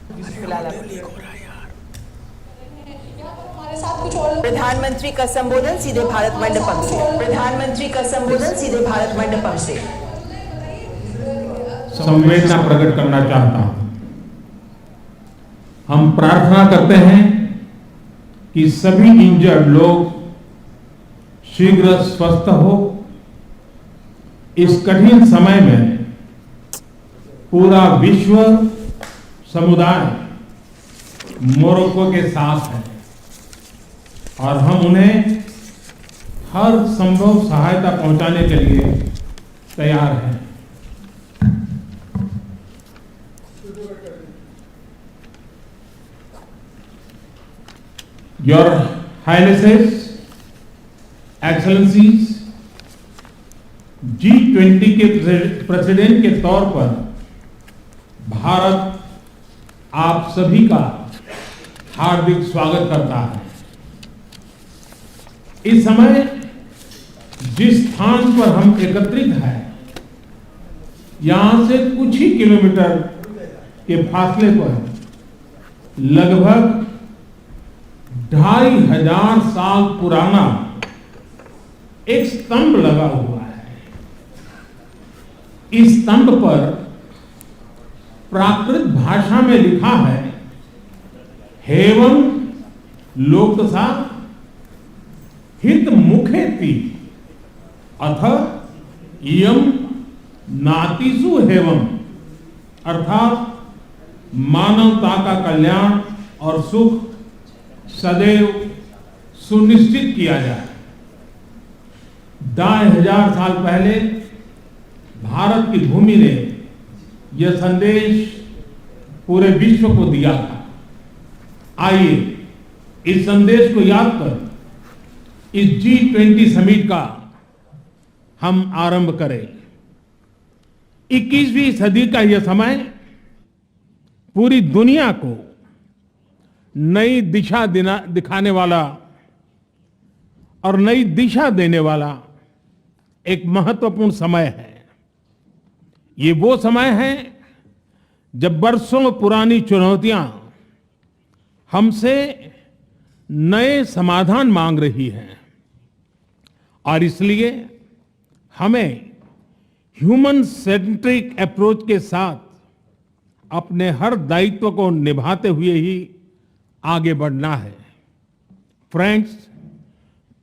फिलहाल प्रधानमंत्री का संबोधन सीधे भारत मंडपम से। प्रधानमंत्री का संबोधन सीधे भारत मंडपम से। संवेदना प्रकट करना चाहता हूं। हम प्रार्थना करते हैं कि सभी इंजर्ड लोग शीघ्र स्वस्थ हो। इस कठिन समय में पूरा विश्व समुदाय मोरक्को के साथ है और हम उन्हें हर संभव सहायता पहुंचाने के लिए तैयार हैं। Your Highnesses, Excellencies, G20 के प्रेसिडेंट के तौर पर भारत आप सभी का हार्दिक स्वागत करता है। इस समय जिस स्थान पर हम एकत्रित हैं, यहां से कुछ ही किलोमीटर के फासले पर लगभग 2500 साल पुराना एक स्तंभ लगा हुआ है। इस स्तंभ पर प्राकृत भाषा में लिखा है, हेवं लोकसा हित मुखेति अथ इयं नातिसु हेवं, अर्थात मानवता का कल्याण और सुख सदैव सुनिश्चित किया जाए। 2500 साल पहले भारत की भूमि ने यह संदेश पूरे विश्व को दिया था। आइए इस संदेश को याद कर इस G20 समिट का हम आरंभ करें। 21वीं सदी का यह समय पूरी दुनिया को नई दिशा दिखाने वाला और नई दिशा देने वाला एक महत्वपूर्ण समय है। ये वो समय है जब वर्षों पुरानी चुनौतियां हमसे नए समाधान मांग रही हैं और इसलिए हमें ह्यूमन सेंट्रिक अप्रोच के साथ अपने हर दायित्व को निभाते हुए ही आगे बढ़ना है। फ्रेंड्स,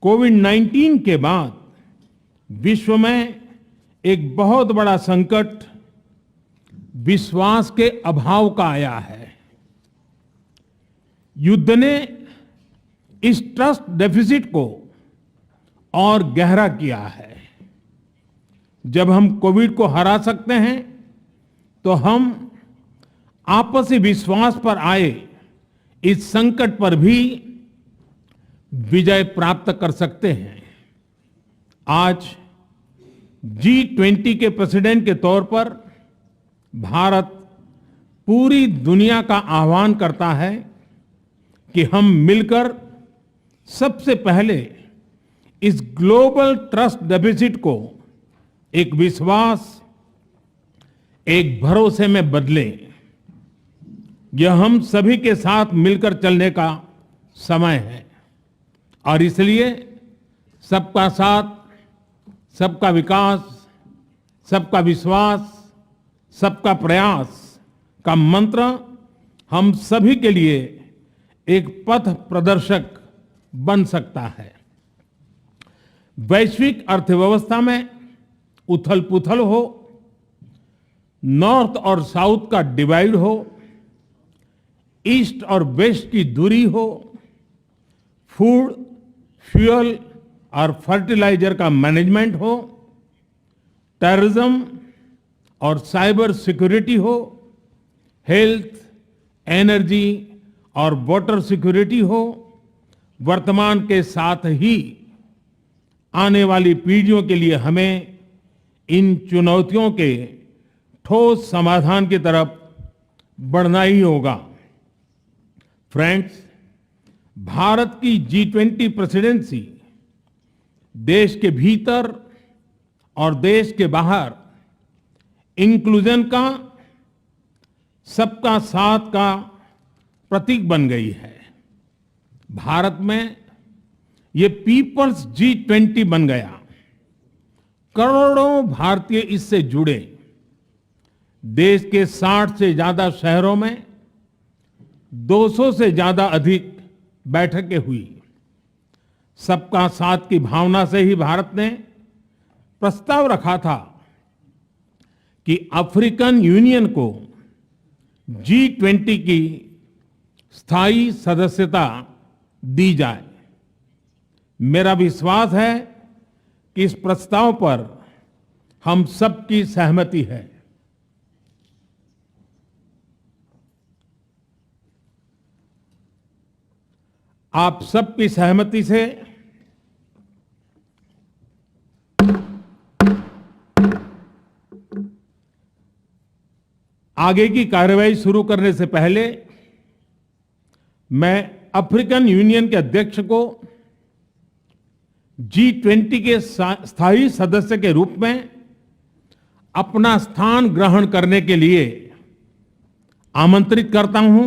कोविड-19 के बाद विश्व में एक बहुत बड़ा संकट विश्वास के अभाव का आया है। युद्ध ने इस ट्रस्ट डेफिसिट को और गहरा किया है। जब हम कोविड को हरा सकते हैं तो हम आपसी विश्वास पर आए इस संकट पर भी विजय प्राप्त कर सकते हैं। आज G20 के प्रेसिडेंट के तौर पर भारत पूरी दुनिया का आह्वान करता है कि हम मिलकर सबसे पहले इस ग्लोबल ट्रस्ट डेफिसिट को एक विश्वास, एक भरोसे में बदलें। यह हम सभी के साथ मिलकर चलने का समय है और इसलिए सबका साथ, सबका विकास, सबका विश्वास, सबका प्रयास का मंत्र हम सभी के लिए एक पथ प्रदर्शक बन सकता है। वैश्विक अर्थव्यवस्था में उथल-पुथल हो, नॉर्थ और साउथ का डिवाइड हो, ईस्ट और वेस्ट की दूरी हो, फूड, फ्यूल और फर्टिलाइजर का मैनेजमेंट हो, टेररिज्म और साइबर सिक्योरिटी हो, हेल्थ, एनर्जी और वाटर सिक्योरिटी हो, वर्तमान के साथ ही आने वाली पीढ़ियों के लिए हमें इन चुनौतियों के ठोस समाधान की तरफ बढ़ना ही होगा। फ्रेंड्स, भारत की G20 प्रेसिडेंसी देश के भीतर और देश के बाहर इंक्लूजन का, सबका साथ का प्रतीक बन गई है। भारत में ये पीपल्स G20 बन गया। करोड़ों भारतीय इससे जुड़े। देश के 60 से ज्यादा शहरों में 200 से ज्यादा अधिक बैठकें हुई। सबका साथ की भावना से ही भारत ने प्रस्ताव रखा था कि अफ्रीकन यूनियन को G20 की स्थायी सदस्यता दी जाए। मेरा विश्वास है कि इस प्रस्ताव पर हम सबकी सहमति है। आप सबकी सहमति से आगे की कार्रवाई शुरू करने से पहले मैं अफ्रीकन यूनियन के अध्यक्ष को G20 के स्थायी सदस्य के रूप में अपना स्थान ग्रहण करने के लिए आमंत्रित करता हूं।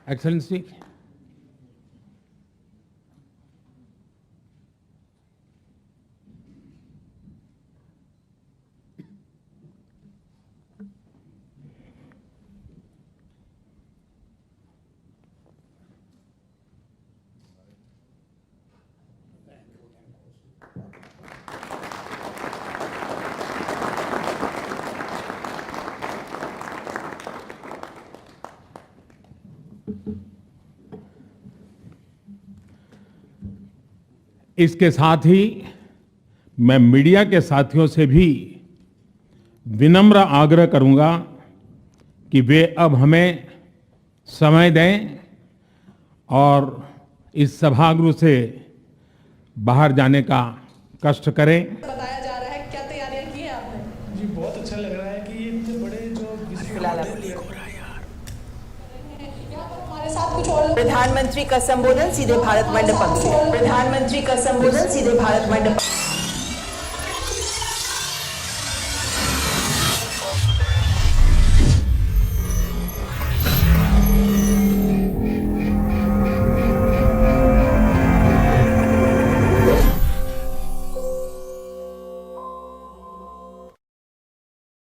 एक्सेलेंसी, इसके साथ ही मैं मीडिया के साथियों से भी विनम्र आग्रह करूंगा कि वे अब हमें समय दें और इस सभागृह से बाहर जाने का कष्ट करें। बताया जा रहा है, क्या तैयारियां की है आपने? जी बहुत अच्छा लग रहा है कि ये इतने बड़े जो फिलहाल हमारे साथ कुछ और लोग प्रधानमंत्री का संबोधन सीधे भारत मंडपम से। प्रधानमंत्री का संबोधन सीधे भारत मंडपम।